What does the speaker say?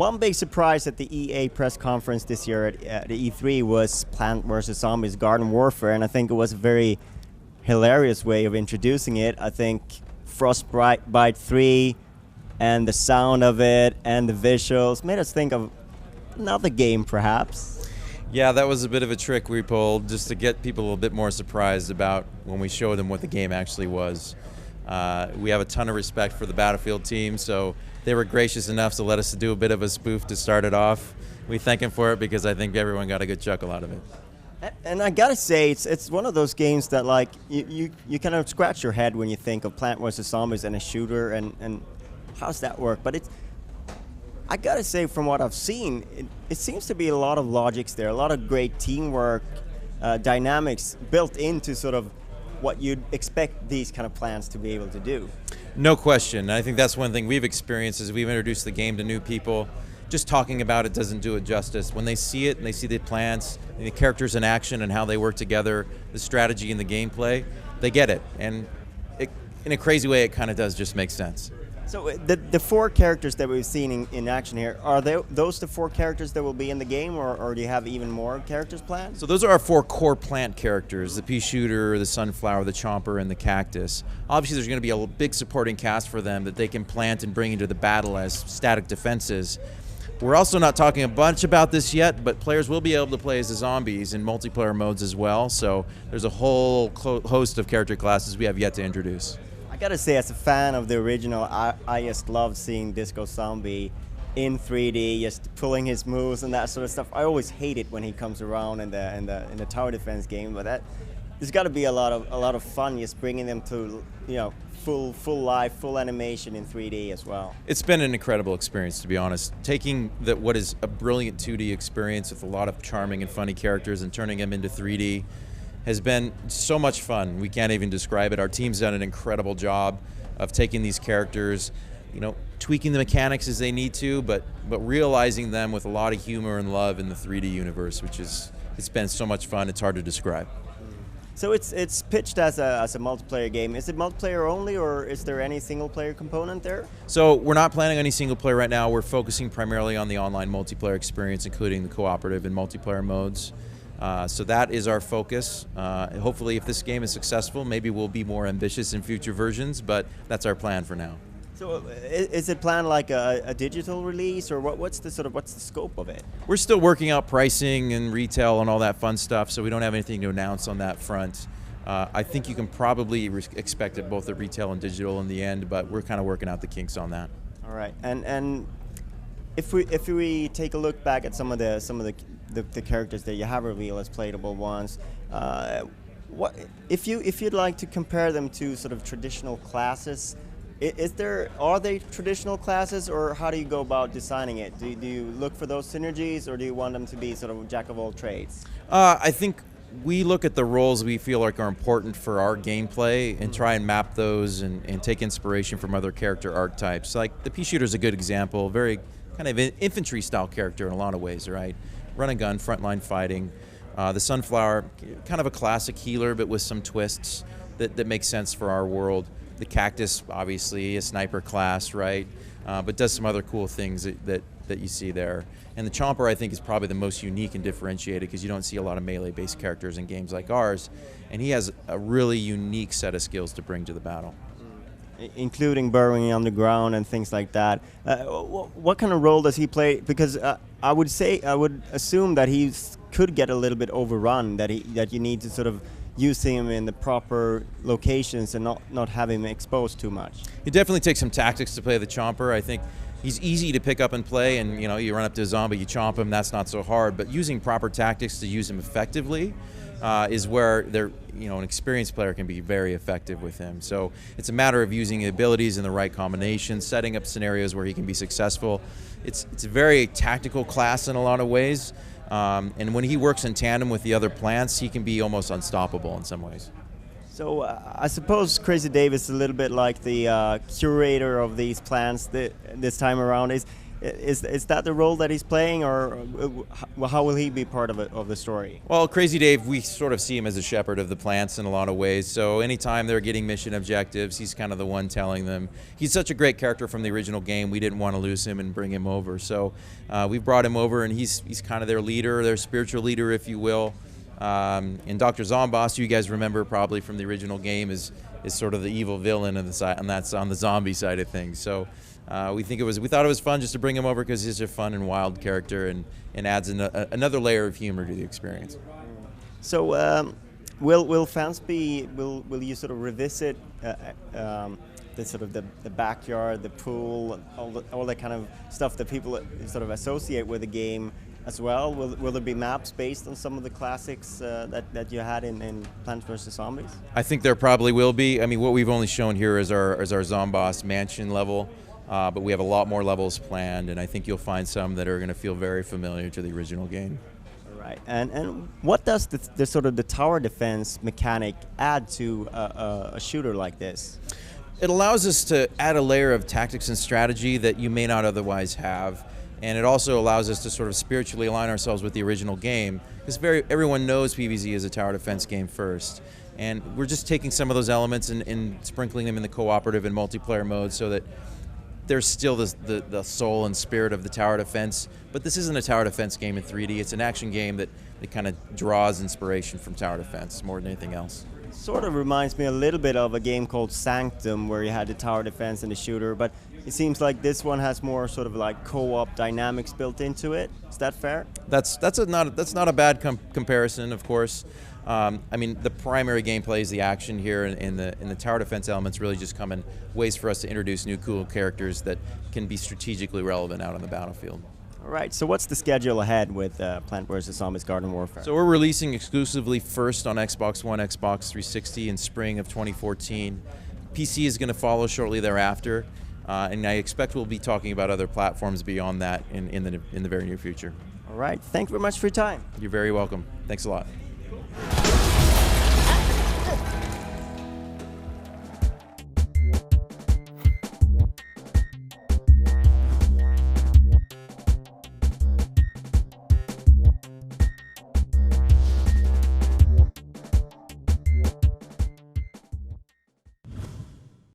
One big surprise at the EA press conference this year at the E3 was Plant vs. Zombies Garden Warfare, and I think it was a very hilarious way of introducing it. I think Frostbite 3 and the sound of it and the visuals made us think of another game, perhaps. Yeah, that was a bit of a trick we pulled just to get people a little bit more surprised about when we showed them what the game actually was. We have a ton of respect for the Battlefield team, so they were gracious enough to let us do a bit of a spoof to start it off. We thank them for it because I think everyone got a good chuckle out of it. And I gotta say, it's one of those games that like you kind of scratch your head when you think of Plant vs. Zombies and a shooter and how's that work? But I gotta say, from what I've seen, it seems to be a lot of logics there, a lot of great teamwork, dynamics built into sort of what you'd expect these kind of plants to be able to do. No question. I think that's one thing we've experienced as we've introduced the game to new people. Just talking about it doesn't do it justice. When they see it and they see the plants, and the characters in action and how they work together, the strategy and the gameplay, they get it. And in a crazy way, it kind of does just make sense. So the four characters that we've seen in action here, are those the four characters that will be in the game, or do you have even more characters planned? So those are our four core plant characters, the pea shooter, the sunflower, the chomper, and the cactus. Obviously there's going to be a big supporting cast for them that they can plant and bring into the battle as static defenses. We're also not talking a bunch about this yet, but players will be able to play as the zombies in multiplayer modes as well, so there's a whole host of character classes we have yet to introduce. I gotta say, as a fan of the original, I just love seeing Disco Zombie in 3D, just pulling his moves and that sort of stuff. I always hate it when he comes around in the tower defense game, but there's got to be a lot of fun just bringing them to full live, full animation in 3D as well. It's been an incredible experience, to be honest. Taking what is a brilliant 2D experience with a lot of charming and funny characters and turning them into 3D has been so much fun. We can't even describe it. Our team's done an incredible job of taking these characters, tweaking the mechanics as they need to, but realizing them with a lot of humor and love in the 3D universe, it's been so much fun. It's hard to describe. So it's pitched as a multiplayer game. Is it multiplayer only, or is there any single player component there? So we're not planning any single player right now. We're focusing primarily on the online multiplayer experience, including the cooperative and multiplayer modes. So that is our focus. Hopefully, if this game is successful, maybe we'll be more ambitious in future versions, but that's our plan for now. So is it planned like a digital release, or what's the scope of it? We're still working out pricing and retail and all that fun stuff, so we don't have anything to announce on that front. I think you can probably expect it both at retail and digital in the end, but we're kind of working out the kinks on that. All right, and if we take a look back at some of the characters that you have revealed as playable ones, what if you'd like to compare them to sort of traditional classes? Are they traditional classes, or how do you go about designing it? Do you look for those synergies, or do you want them to be sort of jack of all trades? I think we look at the roles we feel like are important for our gameplay and try and map those and take inspiration from other character archetypes. Like the pea shooter is a good example, very kind of infantry style character in a lot of ways, right? Run and gun, frontline fighting. The sunflower, kind of a classic healer, but with some twists that make sense for our world. The cactus, obviously, a sniper class, right? But does some other cool things that you see there. And the chomper, I think, is probably the most unique and differentiated because you don't see a lot of melee-based characters in games like ours. And he has a really unique set of skills to bring to the battle. Including burrowing underground and things like that. What kind of role does he play? Because I would assume that he could get a little bit overrun, that you need to sort of use him in the proper locations and not have him exposed too much. It definitely takes some tactics to play the chomper. I think he's easy to pick up and play, and you run up to a zombie, you chomp him, that's not so hard. But using proper tactics to use him effectively is where an experienced player can be very effective with him. So it's a matter of using the abilities in the right combination, setting up scenarios where he can be successful. It's a very tactical class in a lot of ways. And when he works in tandem with the other plants, he can be almost unstoppable in some ways. So I suppose Crazy Dave is a little bit like the curator of these plants this time around. Is that the role that he's playing, or how will he be part of the story? Well, Crazy Dave, we sort of see him as a shepherd of the plants in a lot of ways. So anytime they're getting mission objectives, he's kind of the one telling them. He's such a great character from the original game. We didn't want to lose him and bring him over. So we brought him over, and he's kind of their leader, their spiritual leader, if you will. And Dr. Zomboss, you guys remember probably from the original game, is sort of the evil villain on the side, and that's on the zombie side of things. So we thought it was fun just to bring him over because he's a fun and wild character, and adds another layer of humor to the experience. So will fans will you sort of revisit the backyard, the pool, all that kind of stuff that people sort of associate with the game as well? Will there be maps based on some of the classics that you had in Plants vs. Zombies? I think there probably will be. I mean, what we've only shown here is our Zomboss mansion level, but we have a lot more levels planned, and I think you'll find some that are going to feel very familiar to the original game. Right. And what does the sort of the tower defense mechanic add to a shooter like this? It allows us to add a layer of tactics and strategy that you may not otherwise have. And it also allows us to sort of spiritually align ourselves with the original game, because everyone knows PvZ is a tower defense game first. And we're just taking some of those elements and sprinkling them in the cooperative and multiplayer mode so that there's still the soul and spirit of the tower defense. But this isn't a tower defense game in 3D. It's an action game that kind of draws inspiration from tower defense more than anything else. Sort of reminds me a little bit of a game called Sanctum, where you had the tower defense and the shooter, but it seems like this one has more sort of like co-op dynamics built into it. Is that fair? That's not a bad comparison, of course. I mean, the primary gameplay is the action here, and the tower defense elements really just come in ways for us to introduce new cool characters that can be strategically relevant out on the battlefield. All right, so what's the schedule ahead with Plant vs. Zombies Garden Warfare? So we're releasing exclusively first on Xbox One, Xbox 360 in spring of 2014. PC is going to follow shortly thereafter, and I expect we'll be talking about other platforms beyond that in the very near future. All right, thank you very much for your time. You're very welcome. Thanks a lot.